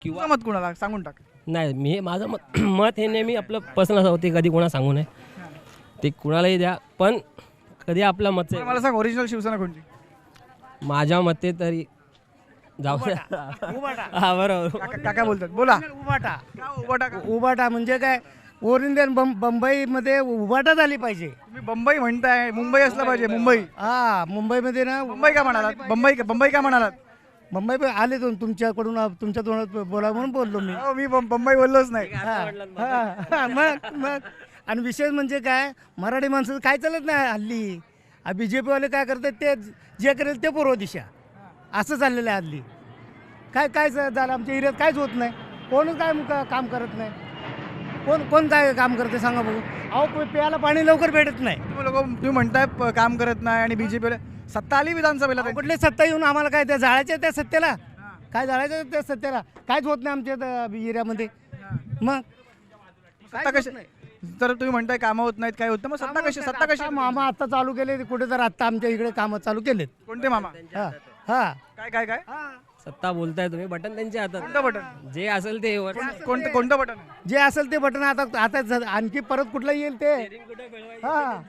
किंवा तुझं मत कुणाला सांगून टाक. नाही, मी माझं मत मत हे नेहमी आपलं पर्सनल असं होते, कधी कोणा सांगू नये, ते कुणालाही द्या, पण कधी आपलं मत पण मला सांग ओरिजिनल शिवसेना कोणती? माझ्या मते तरी जाऊ द्या. हा बरोबर. काका बोलतात, बोला. उबाटा का उबाटा का? उबाटा म्हणजे काय ओरिजिनल बंबईमध्ये उबाटा झाली पाहिजे. तुम्ही बंबई म्हणताय, मुंबई असलं पाहिजे. मुंबई हा मुंबईमध्ये ना मुंबई का म्हणालात? बंबई का म्हणालात? मुंबई आले तुमच्याकडून तुमच्या तोंडात बोला म्हणून बोललो मी. हो, मी बंबई बोललोच नाही. मग आणि विशेष म्हणजे काय मराठी माणसं काय चालत नाही हल्ली. BJP वाले काय करतात ते जे करेल ते पूर्व दिशा असं चाललेलं आहे हल्ली. काय झालं आमच्या एरियात काहीच होत नाही. कोणच काय काम करत नाही. कोण काय काम करते सांगा बघू. अहो प्यायला पाणी लवकर भेटत नाही. तुम्ही म्हणताय काम करत नाही आणि बीजेपी सत्ता आली विधानसभेला त्यांची. कुठली सत्ता येऊन आम्हाला काय त्या जाळायच्या त्या सत्तेला काय जाळायचं त्या सत्तेला काहीच होत नाही आमच्या एरियामध्ये. मग सत्ता कशी तर तुम्ही म्हणताय कामं होत नाहीत, काय होतं, मग सत्ता कशी? मामा आता चालू केले कुठे तर आता आमच्या इकडे कामं चालू केलेत. कोणते मामा? हा हा काय सत्ता बोलताय तुम्ही, बटन त्यांच्या हातात, कोणतं बटन? जे असेल ते वर. कोणतं बटन? जे असेल ते बटन आता आणखी परत कुठलं येईल ते. हा